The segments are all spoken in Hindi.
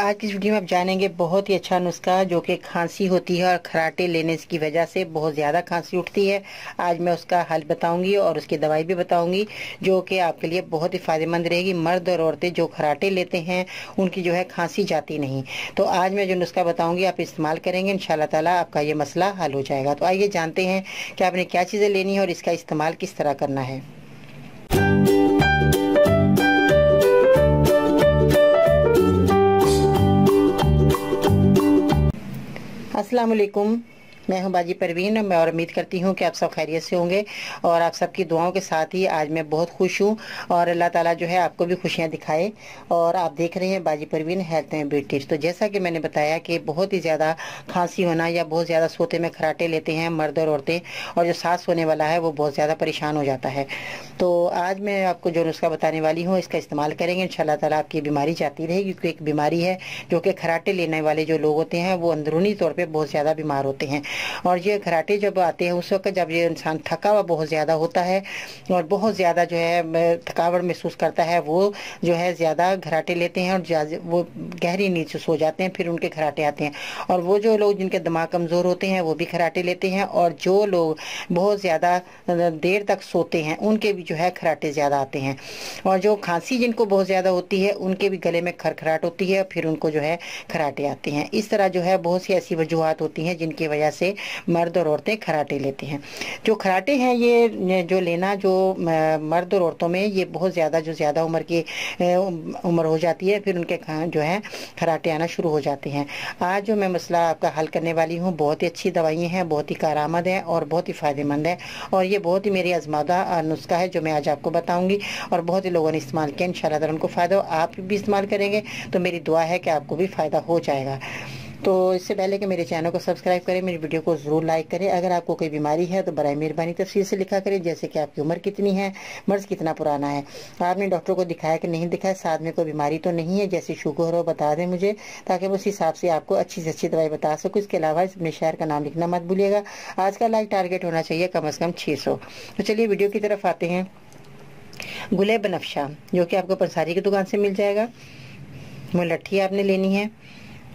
आज की इस वीडियो में आप जानेंगे बहुत ही अच्छा नुस्खा जो कि खांसी होती है और खराटे लेने की वजह से बहुत ज़्यादा खांसी उठती है। आज मैं उसका हल बताऊंगी और उसकी दवाई भी बताऊंगी जो कि आपके लिए बहुत ही फ़ायदेमंद रहेगी। मर्द और औरतें जो खराटे लेते हैं उनकी जो है खांसी जाती नहीं। तो आज मैं जो नुस्खा बताऊँगी आप इस्तेमाल करेंगे, इंशाल्लाह ताला आपका ये मसला हल हो जाएगा। तो आइए जानते हैं कि आपने क्या चीज़ें लेनी है और इसका इस्तेमाल किस तरह करना है। अस्सलाम वालेकुम, मैं हूं बाजी परवीन और उम्मीद करती हूं कि आप सब खैरियत से होंगे और आप सबकी दुआओं के साथ ही आज मैं बहुत खुश हूं और अल्लाह ताला जो है आपको भी खुशियां दिखाए। और आप देख रहे हैं बाजी Parveen health and beauty tips. तो जैसा कि मैंने बताया कि बहुत ही ज़्यादा खांसी होना या बहुत ज़्यादा सोते में खराटे लेते हैं मर्द और औरतें, और जो सांस होने वाला है वो बहुत ज़्यादा परेशान हो जाता है। तो आज मैं आपको जो नुस्खा बताने वाली हूँ इसका इस्तेमाल करेंगे, इंशाल्लाह ताला आपकी बीमारी जाती रहेगी। क्योंकि एक बीमारी है जो कि खराटे लेने वाले जो लोग होते हैं वो अंदरूनी तौर पर बहुत ज़्यादा बीमार होते हैं। और ये खराटे जब आते हैं उस वक्त जब ये इंसान थका हुआ बहुत ज़्यादा होता है और बहुत ज़्यादा जो है थकावट महसूस करता है, वो जो है ज़्यादा खराटे लेते हैं और वो गहरी नींद से सो जाते हैं, फिर उनके खराटे आते हैं। और वो जो लोग जिनके दिमाग कमज़ोर होते हैं वो भी खराटे लेते हैं, और जो लोग बहुत ज़्यादा देर तक सोते हैं उनके भी जो है खराटे ज़्यादा आते हैं। और जो खांसी जिनको बहुत ज़्यादा होती है उनके भी गले में खरखराट होती है, फिर उनको जो है खराटे आते हैं। इस तरह जो है बहुत सी ऐसी वजूहात होती हैं जिनकी वजह से मर्द और औरतें खराटे लेते हैं। जो खराटे हैं ये जो लेना जो मर्द और औरतों में ये बहुत ज़्यादा जो ज़्यादा उम्र की उम्र हो जाती है फिर उनके जो है खराटे आना शुरू हो जाते हैं। आज जो मैं मसला आपका हल करने वाली हूँ बहुत ही अच्छी दवाइयाँ हैं, बहुत ही कारआमद है और बहुत ही फ़ायदेमंद है, और ये बहुत ही मेरी आजमादा नुस्खा है जो मैं आज आपको बताऊँगी और बहुत ही लोगों ने इस्तेमाल किया। इंशाल्लाह ताला उनको फ़ायदा हो, आप भी इस्तेमाल करेंगे तो मेरी दुआ है कि आपको भी फ़ायदा हो जाएगा। तो इससे पहले कि मेरे चैनल को सब्सक्राइब करें, मेरी वीडियो को ज़रूर लाइक करें। अगर आपको कोई बीमारी है तो बराए मेहरबानी तफसील से लिखा करें, जैसे कि आपकी उम्र कितनी है, मर्ज कितना पुराना है, आपने डॉक्टर को दिखाया कि नहीं दिखाया, साथ में कोई बीमारी तो नहीं है, जैसे शुगर हो बता दें मुझे, ताकि मैं उस हिसाब से आपको अच्छी से अच्छी दवाई बता सकूँ। इसके अलावा अपने शहर का नाम लिखना मत भूलिएगा। आज का लाइक टारगेट होना चाहिए कम से कम 600। तो चलिए वीडियो की तरफ आते हैं। गुले बनफशा जो कि आपको पंसारी की दुकान से मिल जाएगा। मुलट्ठी आपने लेनी है,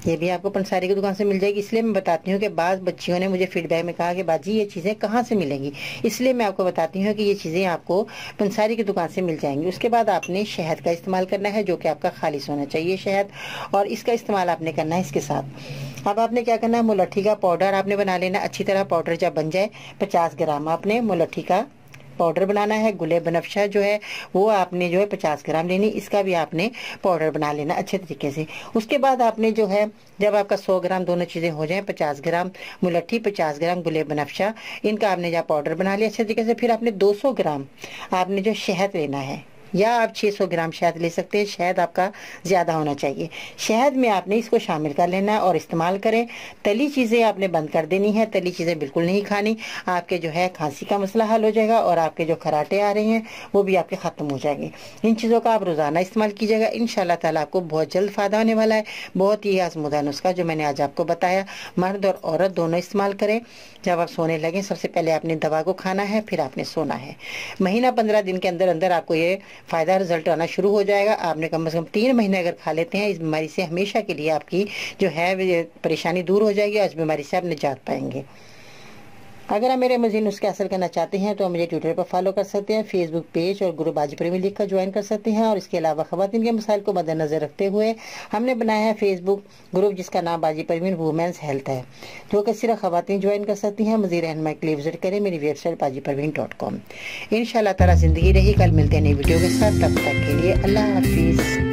ये भी आपको पंसारी की दुकान से मिल जाएगी। इसलिए मैं बताती हूँ कि बाज़ बच्चियों ने मुझे फीडबैक में कहा कि बाजी ये चीज़ें कहाँ से मिलेंगी, इसलिए मैं आपको बताती हूँ कि ये चीज़ें आपको पंसारी की दुकान से मिल जाएंगी। उसके बाद आपने शहद का इस्तेमाल करना है जो कि आपका खालिश होना चाहिए शहद, और इसका इस्तेमाल आपने करना है इसके साथ। अब आपने क्या करना है, मुलट्ठी का पाउडर आपने बना लेना अच्छी तरह। पाउडर जब बन जाए 50 ग्राम आपने मुलट्ठी का पाउडर बनाना है। गुले बनफशा जो है वो आपने जो है 50 ग्राम लेनी, इसका भी आपने पाउडर बना लेना अच्छे तरीके से। उसके बाद आपने जो है जब आपका 100 ग्राम दोनों चीज़ें हो जाएं, 50 ग्राम मुलट्ठी 50 ग्राम गुले बनफशा, इनका आपने जब पाउडर बना लिया अच्छे तरीके से, फिर आपने 200 ग्राम आपने जो शहद लेना है, या आप 600 ग्राम शहद ले सकते हैं, शहद आपका ज़्यादा होना चाहिए। शहद में आपने इसको शामिल कर लेना है और इस्तेमाल करें। तली चीज़ें आपने बंद कर देनी है, तली चीज़ें बिल्कुल नहीं खानी। आपके जो है खांसी का मसला हल हो जाएगा और आपके जो खराटे आ रहे हैं वो भी आपके ख़त्म हो जाएंगे। इन चीज़ों का आप रोज़ाना इस्तेमाल कीजिएगा, इंशाल्लाह ताला आपको बहुत जल्द फ़ायदा होने वाला है। बहुत ही आज़मुदा नुस्खा जो मैंने आज आपको बताया, मर्द और औरत दोनों इस्तेमाल करें। जब आप सोने लगें सबसे पहले आपने दवा को खाना है, फिर आपने सोना है। महीना 15 दिन के अंदर अंदर आपको ये फ़ायदा रिजल्ट आना शुरू हो जाएगा। आपने कम से कम 3 महीने अगर खा लेते हैं, इस बीमारी से हमेशा के लिए आपकी जो है परेशानी दूर हो जाएगी और इस बीमारी से आप निजात पाएंगे। अगर आप मेरे मज़ीद नुस्खे हासिल करना चाहते हैं तो आप मुझे ट्विटर पर फॉलो कर सकते हैं, फेसबुक पेज और ग्रुप बाजी परवीन लिखकर ज्वाइन कर सकते हैं। और इसके अलावा ख़वातीन के मसाइल को मद्देनज़र रखते हुए हमने बनाया है फेसबुक ग्रुप जिसका नाम बाजी परवीन वुमेंस हेल्थ है, जो कि सिर्फ ख़वातीन ज्वाइन कर सकती हैं। मज़ीद रहनुमाई के लिए विजिट करें मेरी वेबसाइट bajiparveen.com। इंशाअल्लाह ताला ज़िंदगी रही, कल मिलते हैं नई वीडियो के साथ, तब तक के लिए अल्लाह हाफिज़।